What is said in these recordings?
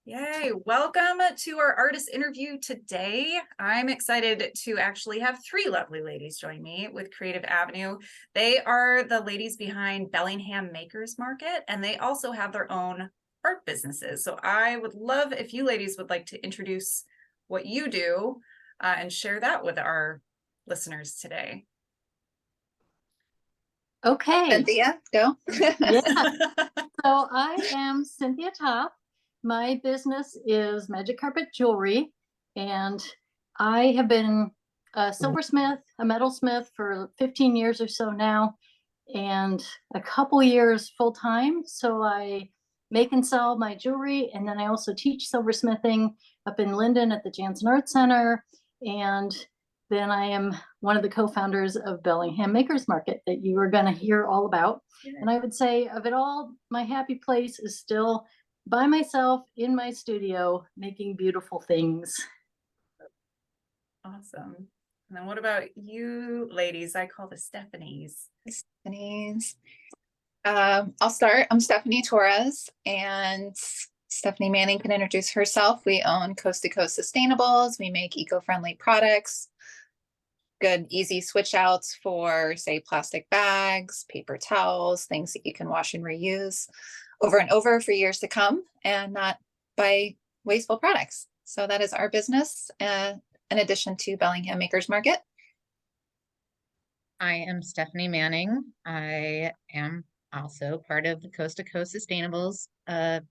Yay, welcome to our artist interview today. I'm excited to actually have three lovely ladies join me with Creative Avenue. They are the ladies behind Bellingham Makers Market, and they also have their own art businesses. So I would love if you ladies would like to introduce what you do and share that with our listeners today. Okay. Cynthia, go. Yeah. So I am Cynthia T. My business is Magic Carpet Jewelry, and I have been a silversmith, a metalsmith for 15 years or so now, and a couple years full time. So I make and sell my jewelry, and then I also teach silversmithing up in Linden at the Jansen Art Center. And then I am one of the co-founders of Bellingham Makers Market that you are going to hear all about. Yeah. And I would say of it all, my happy place is still by myself in my studio making beautiful things. Awesome. And then what about you ladies? I call the Stephanies. I'll start. I'm Stephanie Torres, and Stephanie Manning can introduce herself. We own Coast to Coast Sustainables. We make eco-friendly products, good, easy switch outs for, say, plastic bags, paper towels, things that you can wash and reuse over and over for years to come, and not buy wasteful products. So that is our business, in addition to Bellingham Makers Market. I am Stephanie Manning. I am also part of the Coast to Coast Sustainables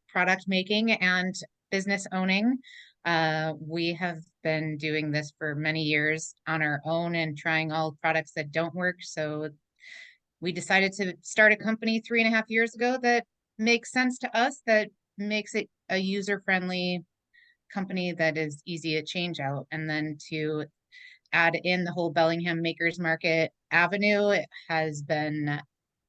product making and business owning. We have been doing this for many years on our own and trying all products that don't work. So we decided to start a company 3.5 years ago that makes sense to us, that makes it a user-friendly company that is easy to change out. And then to add in the whole Bellingham Makers Market avenue, it has been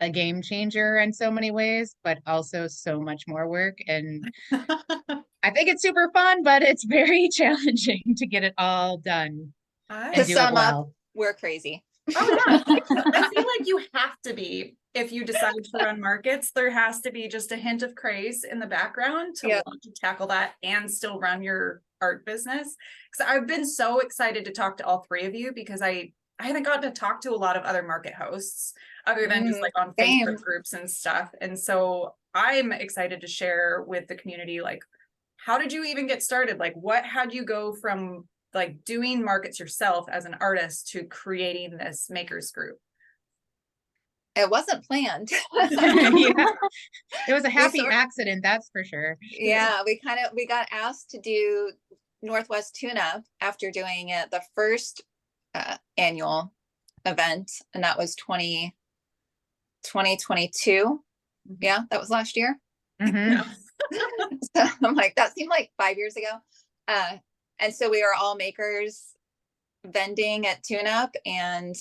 a game changer in so many ways, but also so much more work. And I think it's super fun, but it's very challenging to get it all done. To sum up, we're crazy. Oh yeah, I feel like you have to be. If you decide to run markets, there has to be just a hint of craze in the background to want to tackle that and still run your art business. Because I've been so excited to talk to all three of you, because I haven't gotten to talk to a lot of other market hosts other than just like on Facebook groups and stuff. And so I'm excited to share with the community, like, how did you even get started? Like, what had you go from like doing markets yourself as an artist to creating this makers group? It wasn't planned. Yeah. It was a happy accident, that's for sure. Yeah, we got asked to do Northwest Tune-Up after doing it the first annual event, and that was 2022. Yeah, that was last year. Mm-hmm. So I'm like, that seemed like 5 years ago. And so we were all makers vending at Tune-Up, and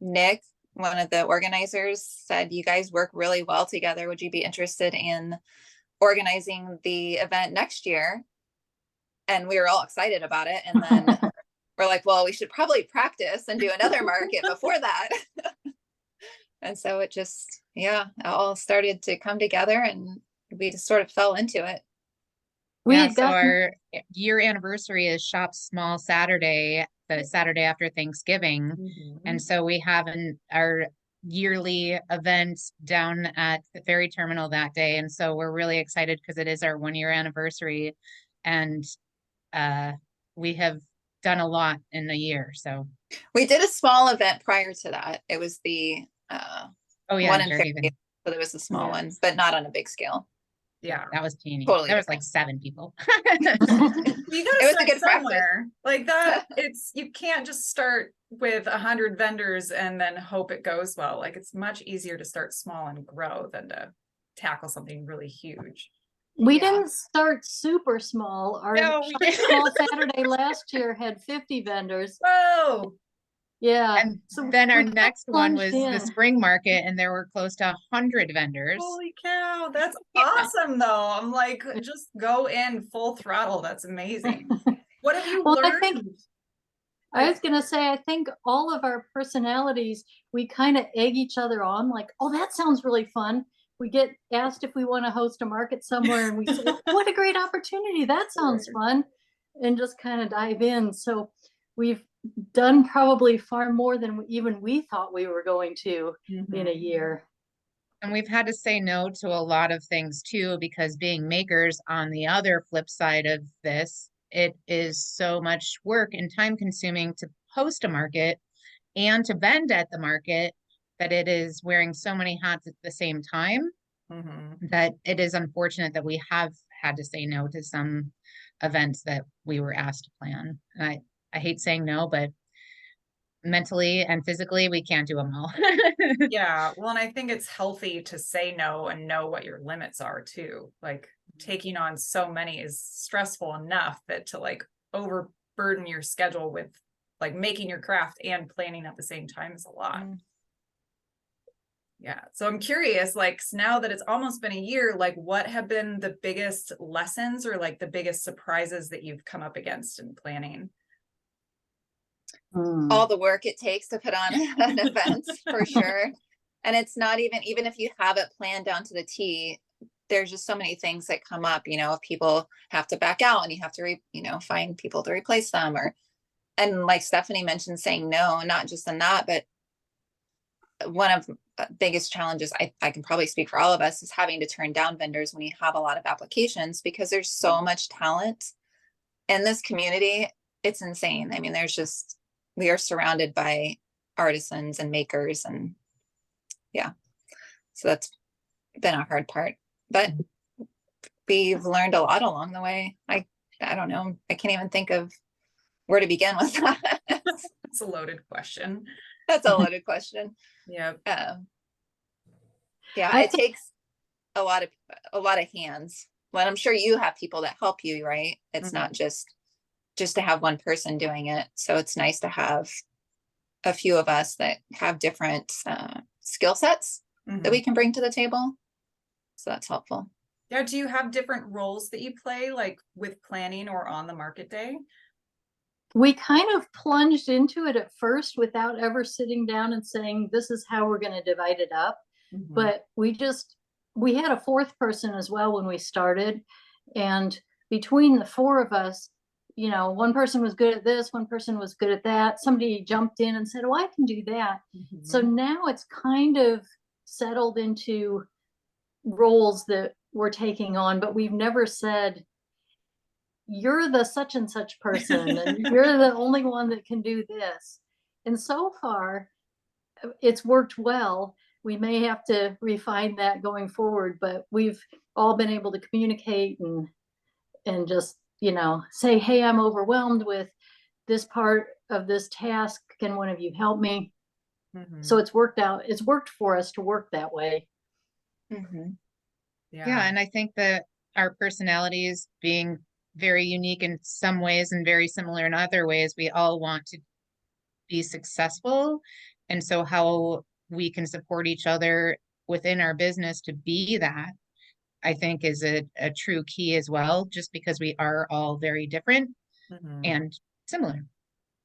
Nick, one of the organizers, said, you guys work really well together. Would you be interested in organizing the event next year? And we were all excited about it. And then we're like, well, we should probably practice and do another market before that. And so it just, it all started to come together, and we just sort of fell into it. So our year anniversary is Shop Small Saturday, the Saturday after Thanksgiving. And so we have our yearly event down at the ferry terminal that day. And so we're really excited because it is our 1-year anniversary, and we have done a lot in a year. So we did a small event prior to that. It was the one in Ferry, so there was a small one, but not on a big scale. Yeah, that was teeny. Totally there was like 7 people. You gotta start somewhere like that. You can't just start with 100 vendors and then hope it goes well. Like, it's much easier to start small and grow than to tackle something really huge. We didn't start super small. Our Small Saturday last year had 50 vendors. Whoa. Yeah. And so then our next one was the spring market, and there were close to 100 vendors. Holy cow, that's awesome though. I'm like, just go in full throttle. That's amazing. What have you learned? I was gonna say, I think all of our personalities, we kind of egg each other on, like, oh, that sounds really fun. we get asked if we want to host a market somewhere, and we say, what a great opportunity. That sounds fun. And just kind of dive in. So we've done probably far more than even we thought we were going to in a year. And we've had to say no to a lot of things too, because being makers on the other flip side of this, it is so much work and time consuming to host a market and to vend at the market that it is wearing so many hats at the same time that it is unfortunate that we have had to say no to some events that we were asked to plan. And I hate saying no, but mentally and physically, we can't do them all. Yeah. Well, and I think it's healthy to say no and know what your limits are too. Like taking on so many is stressful enough that to like overburden your schedule with like making your craft and planning at the same time is a lot. Yeah. So I'm curious, like now that it's almost been a year, like what have been the biggest lessons or like the biggest surprises that you've come up against in planning? All the work it takes to put on an event for sure. And it's not even if you have it planned down to the T, there's just so many things that come up, if people have to back out and you have to, find people to replace them and like Stephanie mentioned, saying no, not just in that, but one of the biggest challenges I can probably speak for all of us is having to turn down vendors when you have a lot of applications, because there's so much talent in this community. It's insane. I mean, we are surrounded by artisans and makers, and yeah, so that's been a hard part, but we've learned a lot along the way. I don't know. I can't even think of where to begin with that. It's a loaded question. That's a loaded question. Yeah. It takes a lot of hands. Well, I'm sure you have people that help you, right? It's not just to have one person doing it. So it's nice to have a few of us that have different skill sets that we can bring to the table. So that's helpful. Yeah. Do you have different roles that you play, like with planning or on the market day? We kind of plunged into it at first without ever sitting down and saying, this is how we're going to divide it up. But we had a fourth person as well when we started. And between the four of us, one person was good at this, one person was good at that. Somebody jumped in and said, oh, I can do that. So now it's kind of settled into roles that we're taking on, but we've never said, you're the such and such person and you're the only one that can do this. And so far it's worked well. We may have to refine that going forward, but we've all been able to communicate and just, say, hey, I'm overwhelmed with this part of this task. Can one of you help me? So it's worked out. It's worked for us to work that way. Yeah. And I think that our personalities being very unique in some ways and very similar in other ways, we all want to be successful. And so how we can support each other within our business to be that, I think is a true key as well, just because we are all very different and similar.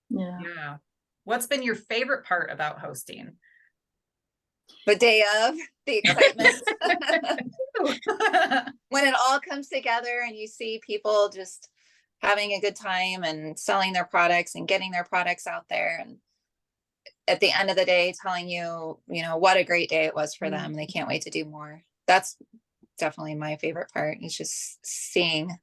Yeah. What's been your favorite part about hosting? The day of, the excitement. When it all comes together and you see people just having a good time and selling their products and getting their products out there, and at the end of the day telling you, what a great day it was for them and they can't wait to do more. That's definitely my favorite part. It's just seeing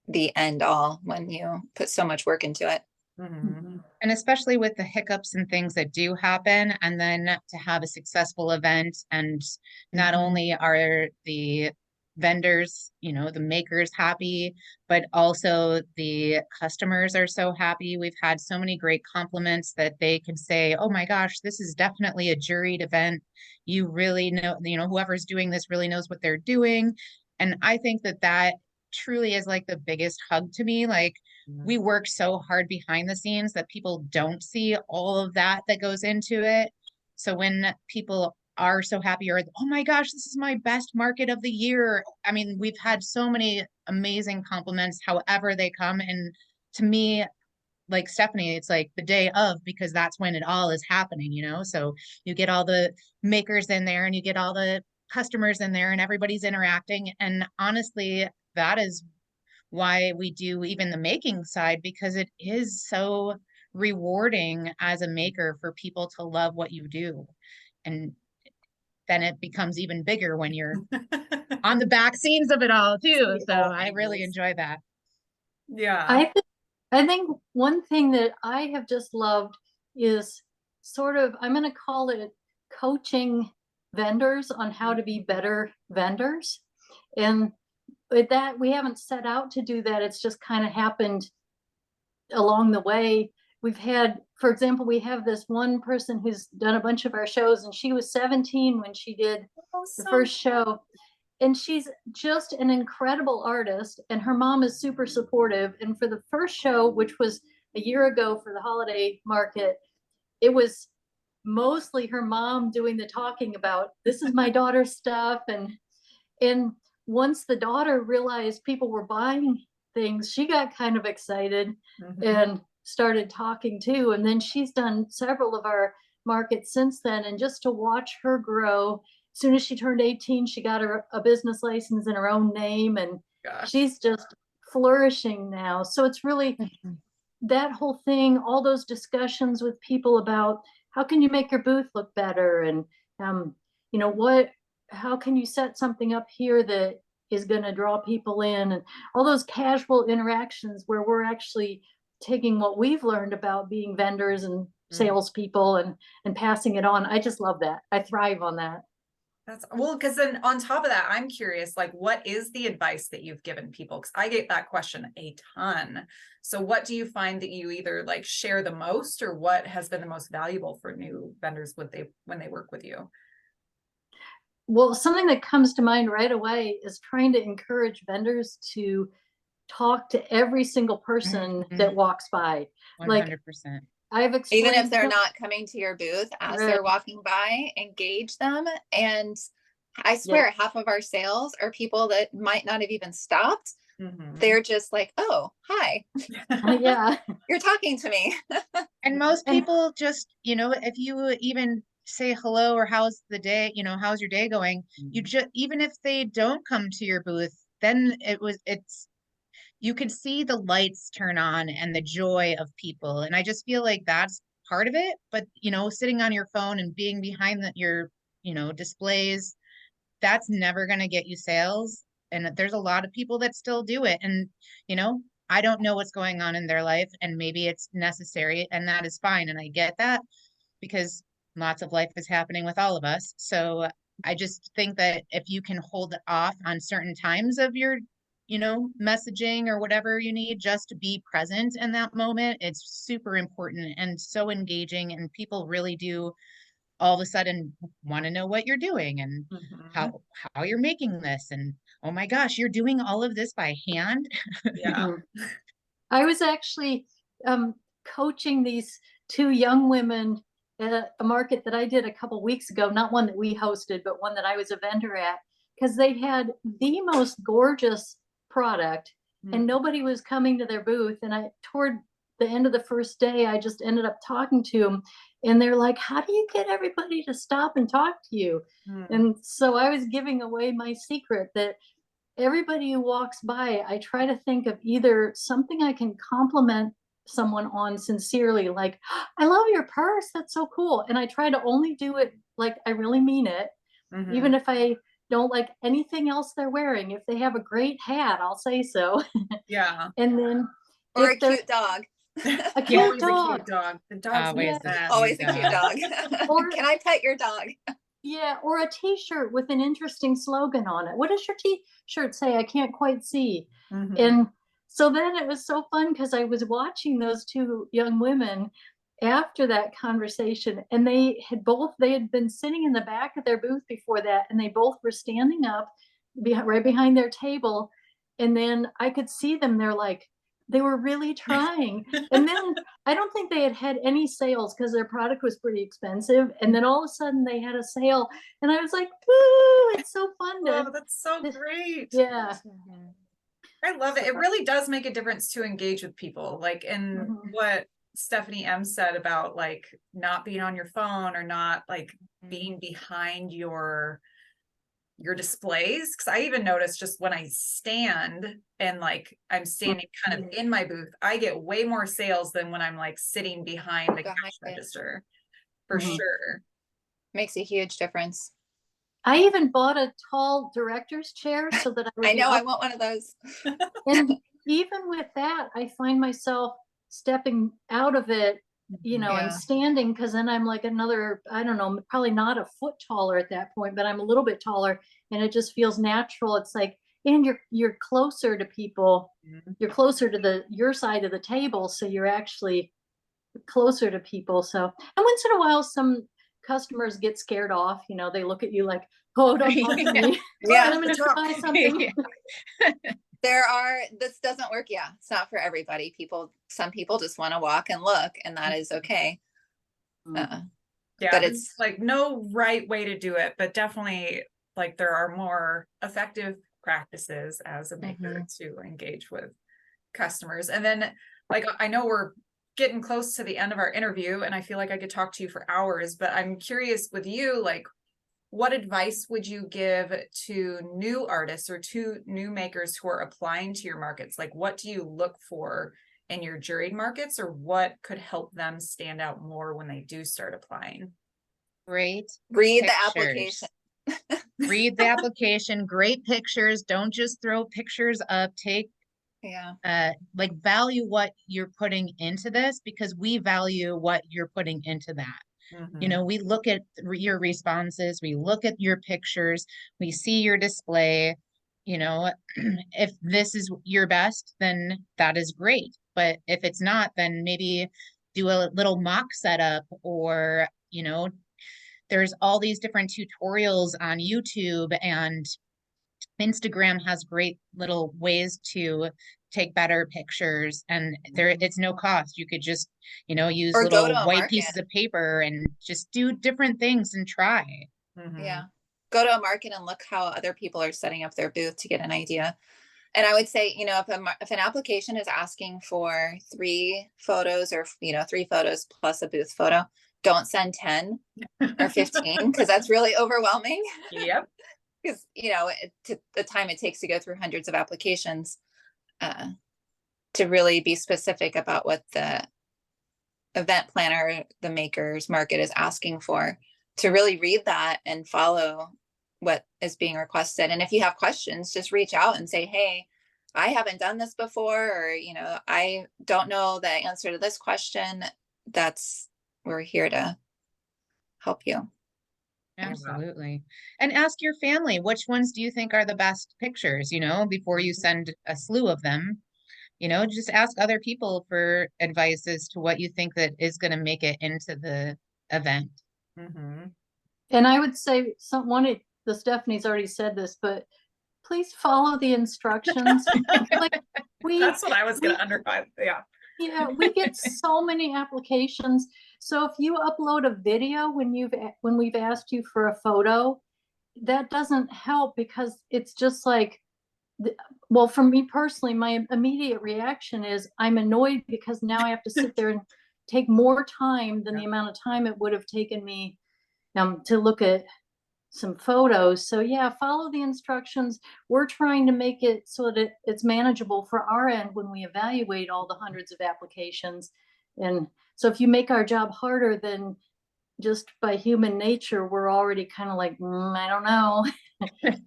the end all when you put so much work into it. And especially with the hiccups and things that do happen, and then to have a successful event, and not only are the vendors, the makers happy, but also the customers are so happy. We've had so many great compliments that they could say, oh my gosh, this is definitely a juried event. You really know, whoever's doing this really knows what they're doing. And I think that truly is like the biggest hug to me. Like, we work so hard behind the scenes that people don't see all of that goes into it. So when people are so happy, or, oh my gosh, this is my best market of the year. I mean, we've had so many amazing compliments, however they come. And to me, like Stephanie, it's like the day of, because that's when it all is happening, so you get all the makers in there and you get all the customers in there and everybody's interacting. And honestly, that is why we do even the making side, because it is so rewarding as a maker for people to love what you do. And then it becomes even bigger when you're on the back scenes of it all too. So I really enjoy that. Yeah. I think one thing that I have just loved is sort of, I'm going to call it coaching vendors on how to be better vendors. And with that, we haven't set out to do that. It's just kind of happened along the way. We've had, for example, we have this one person who's done a bunch of our shows, and she was 17 when she did the first show. And she's just an incredible artist, and her mom is super supportive. And for the first show, which was a year ago for the holiday market, it was mostly her mom doing the talking about, this is my daughter's stuff. And once the daughter realized people were buying things, she got kind of excited and started talking too. And then she's done several of our markets since then. And just to watch her grow, as soon as she turned 18, she got a business license in her own name, and she's just flourishing now. So it's really that whole thing, all those discussions with people about how can you make your booth look better, and you know, how can you set something up here that is going to draw people in, and all those casual interactions where we're actually taking what we've learned about being vendors and salespeople and passing it on. I just love that. I thrive on that. That's well, because then on top of that, I'm curious, like, what is the advice that you've given people? Because I get that question a ton. So what do you find that you either like share the most, or what has been the most valuable for new vendors when they work with you? Well, something that comes to mind right away is trying to encourage vendors to talk to every single person that walks by. 100%. Like, I've explained, even if they're not coming to your booth, as they're walking by, engage them. And I swear half of our sales are people that might not have even stopped. They're just like, oh, hi. Yeah. You're talking to me. And most people just, you know, if you even say hello or how's the day, you know, how's your day going? You just, even if they don't come to your booth, then you can see the lights turn on and the joy of people. And I just feel like that's part of it. But, you know, sitting on your phone and being behind your, you know, displays, that's never going to get you sales. And there's a lot of people that still do it. And, you know, I don't know what's going on in their life, and maybe it's necessary, and that is fine. And I get that, because lots of life is happening with all of us. So I just think that if you can hold off on certain times of your, you know, messaging or whatever you need, just to be present in that moment, it's super important and so engaging. And people really do all of a sudden want to know what you're doing and how you're making this. And oh my gosh, you're doing all of this by hand. Yeah. I was actually coaching these two young women at a market that I did a couple weeks ago, not one that we hosted, but one that I was a vendor at, because they had the most gorgeous product and nobody was coming to their booth. And toward the end of the first day, I just ended up talking to them, and they're like, how do you get everybody to stop and talk to you? And so I was giving away my secret that everybody who walks by, I try to think of either something I can compliment someone on sincerely, like, I love your purse, that's so cool. And I try to only do it like I really mean it, even if I don't like anything else they're wearing. If they have a great hat, I'll say so. Yeah. And then Or a cute dog. A cute dog. A cute dog. The dog's Always a cute dog. Or, can I pet your dog? Yeah, or a t-shirt with an interesting slogan on it. What does your t-shirt say? I can't quite see. And so then it was so fun, because I was watching those two young women after that conversation, and they had been sitting in the back of their booth before that, and they both were standing up right behind their table. And then I could see them, they're like, they were really trying. And then I don't think they had any sales, because their product was pretty expensive. And then all of a sudden they had a sale, and I was like, "Woo, it's so fun to." Oh, that's so great. Yeah. I love it. It really does make a difference to engage with people. Like, in what Stephanie M said about like not being on your phone, or not like being behind your your displays. Cause I even noticed just when I stand and like I'm standing kind of in my booth, I get way more sales than when I'm like sitting behind the Behind cash it. register for Mhm. sure. Makes a huge difference. I even bought a tall director's chair so that I would I be know, I up. want one of those. And even with that, I find myself stepping out of it, you know, and Yeah. standing, because then I'm like another, I don't know, probably not a foot taller at that point, but I'm a little bit taller, and it just feels natural. It's like, and you're closer to people. Mhm. You're closer to your side of the table, so you're actually closer to people. So, and once in a while, some customers get scared off. You know, they look at you like, "Oh, don't talk to me. Yeah. I'm going to try something." This doesn't work. Yeah. It's not for everybody. Some people just want to walk and look, and that is okay. Mm. Yeah, But there's it's, like no right way to do it, but definitely like there are more effective practices as a maker to engage with customers. And then like I know we're getting close to the end of our interview and I feel like I could talk to you for hours, but I'm curious with you, like what advice would you give to new artists or to new makers who are applying to your markets? Like what do you look for in your juried markets, or what could help them stand out more when they do start applying? Great read the pictures. application. Read the application, great pictures. Don't just throw pictures up. Take Yeah. like value what you're putting into this, because we value what you're putting into that. You know, we look at your responses, we look at your pictures, we see your display. You know, if this is your best, then that is great. But if it's not, then maybe do a little mock setup, or, you know, there's all these different tutorials on YouTube, and Instagram has great little ways to take better pictures, and there it's no cost. You could just, you know, use Or go to little a white market. pieces of paper and just do different things and try. Yeah. Go to a market and look how other people are setting up their booth to get an idea. And I would say, you know, if an application is asking for 3 photos, or, you know, 3 photos plus a booth photo, don't send 10 or 15, because that's really overwhelming. Yep. Because, you know, the time it takes to go through hundreds of applications, to really be specific about what the event planner, the makers market, is asking for, to really read that and follow what is being requested. And if you have questions, just reach out and say, hey, I haven't done this before, or, you know, I don't know the answer to this question. We're here to help you. Absolutely. And ask your family, which ones do you think are the best pictures, you know, before you send a slew of them. You know, just ask other people for advice as to what you think that is going to make it into the event. And I would say the Stephanie's already said this, but please follow the instructions. Like That's what I was going to underline. Yeah. Yeah, we get so many applications. So if you upload a video when we've asked you for a photo, that doesn't help, because it's just like, well, for me personally, my immediate reaction is I'm annoyed, because now I have to sit there and take more time than the amount of time it would have taken me to look at some photos. So yeah, follow the instructions. We're trying to make it so that it's manageable for our end when we evaluate all the hundreds of applications. And so if you make our job harder, then just by human nature, we're already kind of like, I don't know.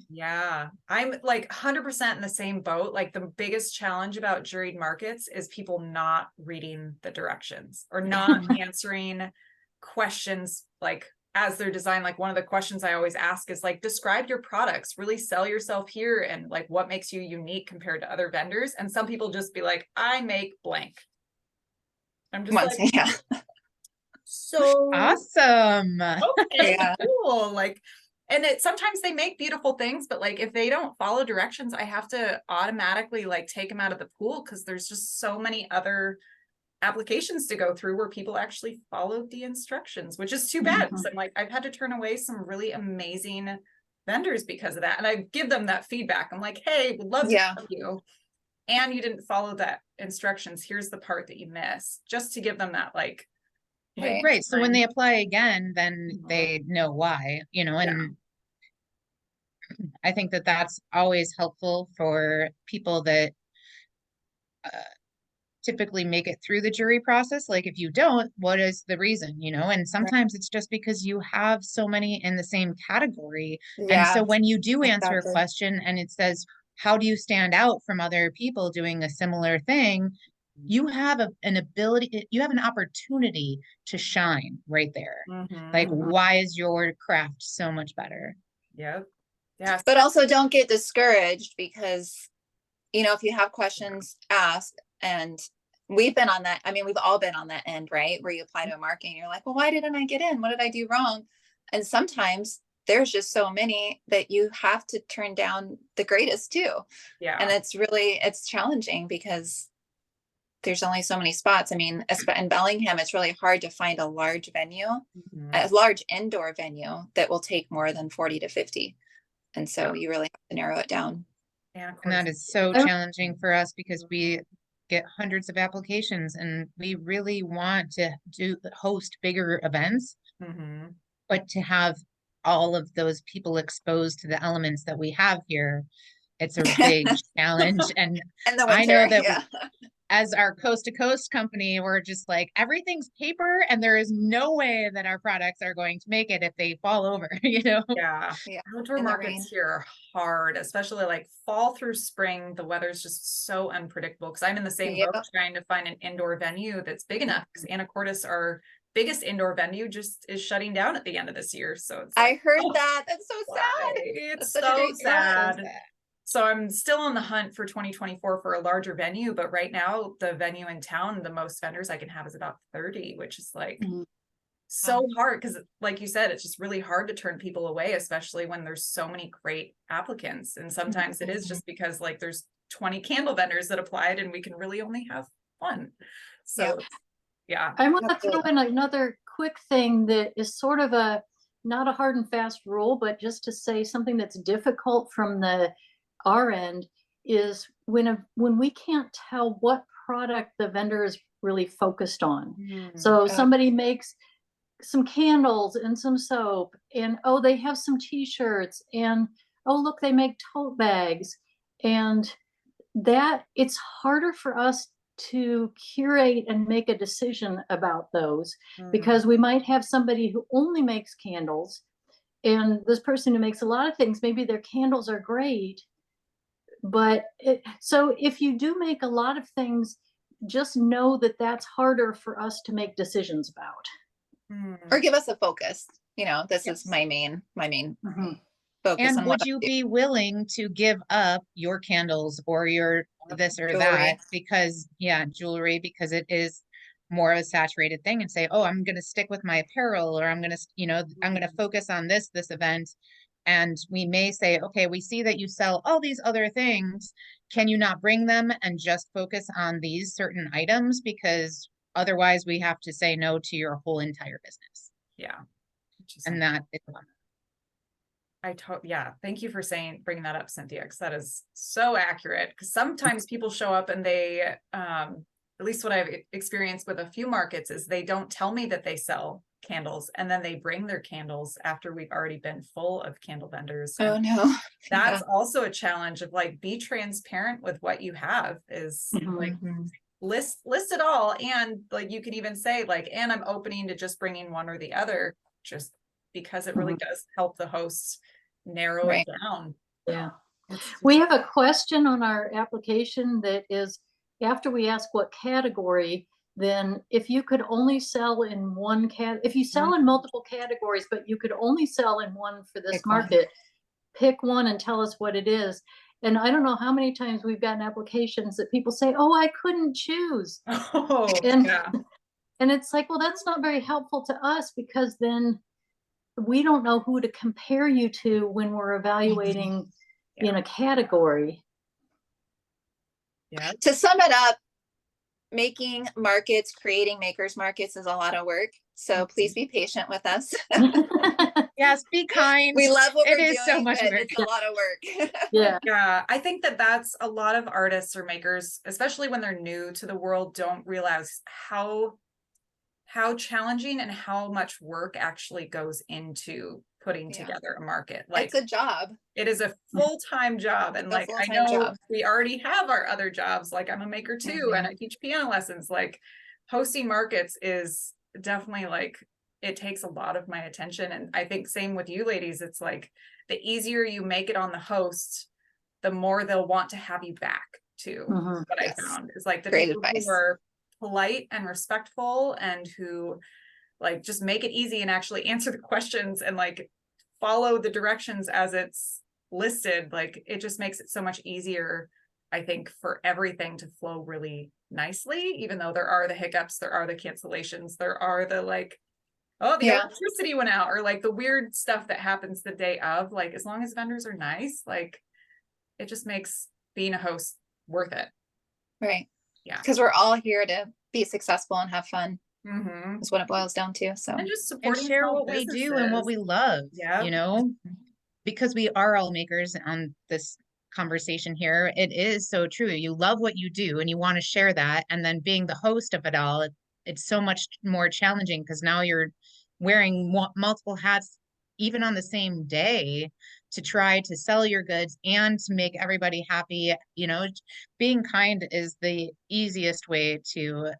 Yeah, I'm like 100% in the same boat. Like the biggest challenge about juried markets is people not reading the directions or not answering questions like as they're designed. Like one of the questions I always ask is like, describe your products, really sell yourself here, and like what makes you unique compared to other vendors. And some people just be like, I make blank. I'm just like, Yeah. so Awesome. okay, Yeah. cool. Like, and sometimes they make beautiful things, but like if they don't follow directions, I have to automatically like take them out of the pool, because there's just so many other applications to go through where people actually followed the instructions, which is too bad. So I'm like, I've had to turn away some really amazing vendors because of that. And I give them that feedback. I'm like, hey, would love to help you. And you didn't follow that instructions. Here's the part that you missed, just to give them that like, hey, Right. So when they apply again, then they know why, you know, and I think that that's always helpful for people that typically make it through the jury process. Like if you don't, what is the reason, you know? And sometimes it's just because you have so many in the same category. And so Yeah, when you do answer a exactly. question and it says, how do you stand out from other people doing a similar thing? You have an ability, you have an opportunity to shine right there. Like, Mhm. why is your craft so much better? Yep. Yes. But also don't get discouraged because, you know, if you have questions, ask. And we've been on that. I mean, we've all been on that end, right? Where you apply to a market and you're like, well, why didn't I get in? What did I do wrong? And sometimes there's just so many that you have to turn down the greatest too. Yeah. And it's challenging because there's only so many spots. I mean, in Bellingham, it's really hard to find a large venue, Mhm. a large indoor venue that will take more than 40 to 50. And so you really have to narrow it down. And of And that course, is so I- challenging for us because we get hundreds of applications and we really want to host bigger events, mhm. but to have all of those people exposed to the elements that we have here, it's a big challenge. And In the I know winter, that yeah. as our coast to coast company, we're just like, everything's paper and there is no way that our products are going to make it if they fall over, you know? Yeah. Yeah, Outdoor in the markets rain. here are hard, especially like fall through spring. The weather's just so unpredictable because I'm in the same Yeah. boat trying to find an indoor venue that's big enough. Because Anacortes, our biggest indoor venue, just is shutting down at the end of this year. So it's I like, heard oh, that. That's so why? sad. It's That's such a so great spot. So sad. sad. So I'm still on the hunt for 2024 for a larger venue, but right now the venue in town, the most vendors I can have is about 30, which is like Mhm. so hard because like you said, it's just really hard to turn people away, especially when there's so many great applicants. And sometimes it is just because like there's 20 candle vendors that applied and we can really only have one. So yeah. I want to throw Absolutely. in another quick thing that is sort of a not a hard and fast rule, but just to say something that's difficult from our end is when we can't tell what product the vendor is really focused on. So somebody makes some candles and some soap, and oh, they have some t-shirts, and oh, look, they make tote bags, and that it's harder for us to curate and make a decision about those because we might have somebody who only makes candles, and this person who makes a lot of things, maybe their candles are great, but so if you do make a lot of things, just know that that's harder for us to make decisions about. Or give us a focus. You know, this is Yes. my main Mhm. focus And on would what you be willing to give up your candles or your this or that? Jewelry. Because, yeah, jewelry, because it is more of a saturated thing and say, oh, I'm going to stick with my apparel, or I'm going to, you know, I'm going to focus on this event. And we may say, okay, we see that you sell all these other things. Can you not bring them and just focus on these certain items? Because otherwise we have to say no to your whole entire business. Yeah. Which is And that is yeah, thank you for bringing that up, Cynthia, because that is so accurate. Because sometimes people show up and they, at least what I've experienced with a few markets is they don't tell me that they sell candles, and then they bring their candles after we've already been full of candle vendors. Oh And no. that's also a challenge of like, be transparent with what you have is like, Mhm. list it all. And like, you can even say like, and I'm opening to just bringing one or the other, just because it really does help the hosts narrow Right. it down. Yeah. It's We have a question on our application that is, after we ask what category, then if you could only sell in one if you sell in multiple categories, but you could only sell in one for this Pick one. market, pick one and tell us what it is. And I don't know how many times we've gotten applications that people say, oh, I couldn't choose. oh And yeah. and it's like, well, that's not very helpful to us because then we don't know who to compare you to when we're evaluating in a category. Yeah. To sum it up, making markets, creating makers markets is a lot of work. So please be patient with us. yes, be kind. We love what It we're is so doing, much but work. it's a lot of work. Yeah. Yeah, I think that that's a lot of artists or makers, especially when they're new to the world, don't realize how challenging and how much work actually goes into putting Yeah. together a market. Like It's a job. it is a full-time job. And It's a like, I full-time know job. we already have our other jobs. Like I'm a maker too, and I teach piano lessons. Like hosting markets is definitely like, it takes a lot of my attention. And I think same with you ladies, it's like the easier you make it on the host, the more they'll want to have you back too. Mhm. What Yes. I found is like the Great people advice. who are polite and respectful and who like just make it easy and actually answer the questions and like follow the directions as it's listed, like it just makes it so much easier, I think, for everything to flow really nicely, even though there are the hiccups, there are the cancellations, there are the like, oh, the Yeah. electricity went out, or like the weird stuff that happens the day of. Like as long as vendors are nice, like it just makes being a host worth it. Right. Yeah. Because we're all here to be successful and have fun. Mm-hmm. Is what it boils down to. So And just And supporting share small what we do and what businesses. we love, Yeah. you know, because we are all makers on this conversation here. It is so true. You love what you do and you want to share that. And then being the host of it all, it's so much more challenging because now you're wearing multiple hats, even on the same day, to try to sell your goods and to make everybody happy. You know, being kind is the easiest way to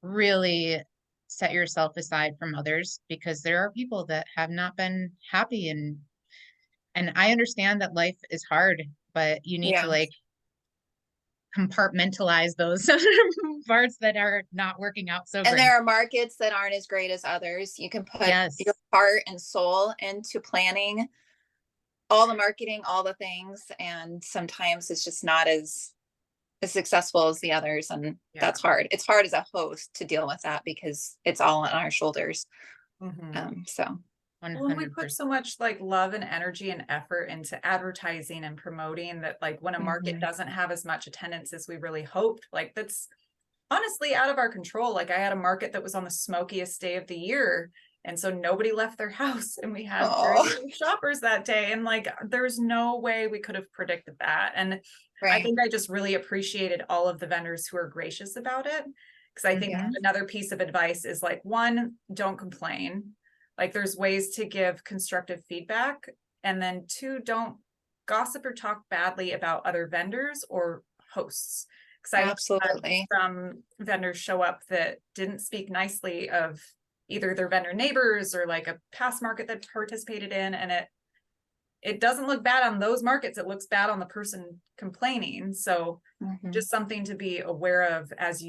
really set yourself aside from others, because there are people that have not been happy, and I understand that life is hard, but you need to yeah. like compartmentalize those parts that are not working out so And great. there are markets that aren't as great as others. You can put Yes. your heart and soul into planning all the marketing, all the things, and sometimes it's just not as successful as the others, and Yeah. that's hard. It's hard as a host to deal with that because it's all on our shoulders. So Well, we 100%. put so much like love and energy and effort into advertising and promoting that, like when a market doesn't have as much attendance as we really hoped, like that's honestly out of our control. Like I had a market that was on the smokiest day of the year, and so nobody left their house, and we had very few shoppers that day, and like there's no way we could have predicted that. And I think I just really appreciated all of the vendors who are gracious about it, because I think another piece of advice is like, one, don't complain. Like there's ways to give constructive feedback, and then two, don't gossip or talk badly about other vendors or hosts. Because I absolutely had some vendors show up that didn't speak nicely of either their vendor neighbors or like a past market that participated in, and it doesn't look bad on those markets, it looks bad on the person complaining. So just something to be aware of as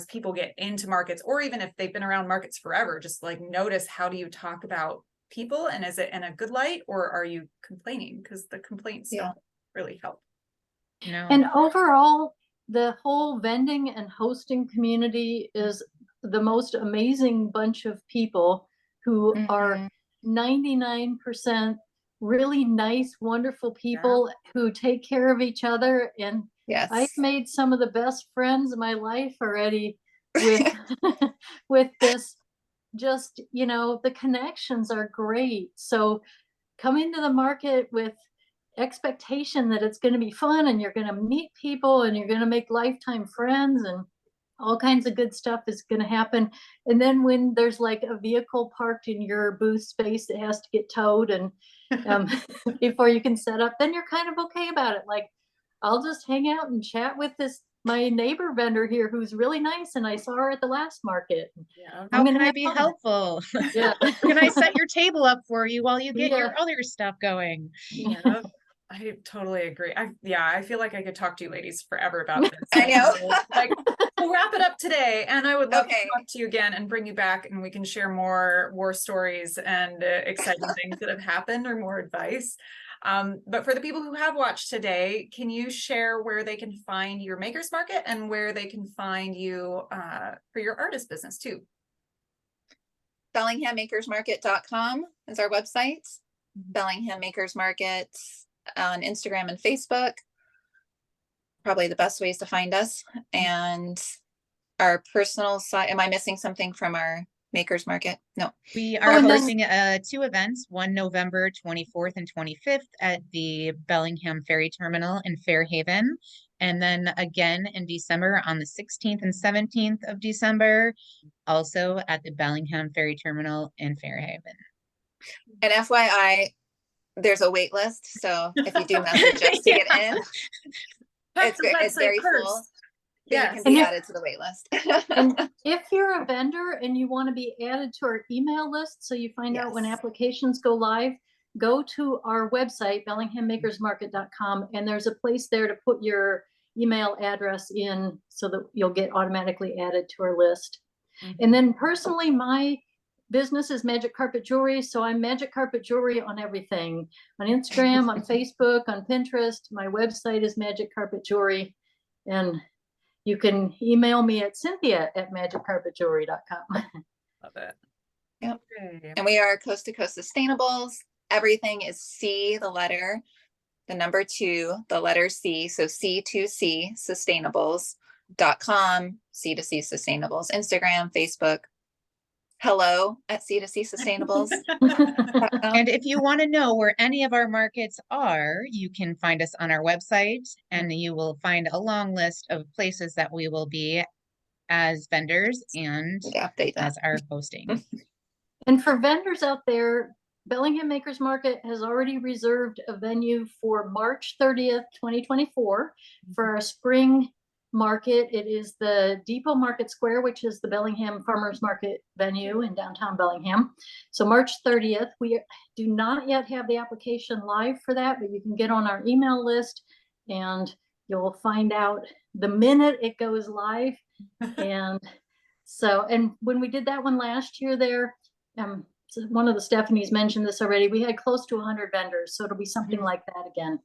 people get into markets, or even if they've been around markets forever, just like notice, how do you talk about people, and is it in a good light, or are you complaining? Because the complaints don't really help. No. And overall, the whole vending and hosting community is the most amazing bunch of people who are 99% really nice, wonderful people who take care of each other. And I've made some of the best friends of my life already with with this. Just, you know, the connections are great. So come into the market with expectation that it's going to be fun and you're going to meet people and you're going to make lifetime friends and all kinds of good stuff is going to happen. And then when there's like a vehicle parked in your booth space that has to get towed and before you can set up, then you're kind of okay about it. Like, I'll just hang out and chat with my neighbor vendor here who's really nice, and I saw her at the last market. How can I be helpful? Can I set your table up for you while you get your other stuff going? Yeah, I totally agree. I feel like I could talk to you ladies forever about this. I know. Like, we'll wrap it up today, and I would love to talk to you again and bring you back, and we can share more war stories and exciting things that have happened, or more advice. But for the people who have watched today, can you share where they can find your Makers Market and where they can find you for your artist business too? BellinghamMakersMarket.com is our website. Bellingham Makers Market on Instagram and Facebook, probably the best ways to find us. And our personal site. Am I missing something from our Makers Market? No. We are hosting two events, one November 24th and 25th at the Bellingham Ferry Terminal in Fairhaven. And then again in December on the 16th and 17th of December, also at the Bellingham Ferry Terminal in Fairhaven. And FYI, there's a wait list, so if you do message us to get in, That's the it's website very full. first. Then Yes. you can And be if- added to the wait list. And if you're a vendor and you want to be added to our email list, so you find out when Yes. applications go live, go to our website, BellinghamMakersMarket.com, and there's a place there to put your email address in so that you'll get automatically added to our list. And then personally, my business is Magic Carpet Jewelry, so I'm Magic Carpet Jewelry on everything, on Instagram, on Facebook, on Pinterest. My website is Magic Carpet Jewelry, and you can email me at cynthia@magiccarpetjewelry.com. Love it. Yep. Okay. And we are Coast to Coast Sustainables. Everything is C, the letter, the number 2, the letter C. So C2C Sustainables.com, C2C Sustainables, Instagram, Facebook. Hello at C2C Sustainables. And if you want to know where any of our markets are, you can find us on our website, and you will find a long list of places that we will be as vendors and Update that. as our hosting. And for vendors out there, Bellingham Makers Market has already reserved a venue for March 30th, 2024 for our spring market. It is the Depot Market Square, which is the Bellingham Farmers Market venue in downtown Bellingham. So March 30th, we do not yet have the application live for that, but you can get on our email list and you'll find out the minute it goes live. And so, and when we did that one last year there, so one of the Stephanies mentioned this already, we had close to 100 vendors, so it'll be something like that again.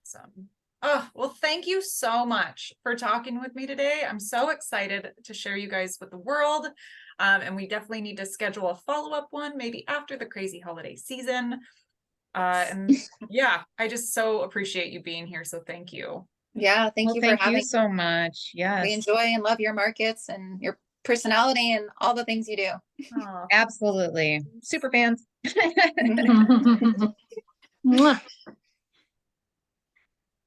Awesome. Oh, well, thank you so much for talking with me today. I'm so excited to share you guys with the world. And we definitely need to schedule a follow-up one, maybe after the crazy holiday season. And yeah, I just so appreciate you being here. So thank you. Yeah, thank Well, you for thank you having. so much. We Yes, enjoy and love your markets and your personality and all the things you do. Aw. absolutely. Super fans. Mwah.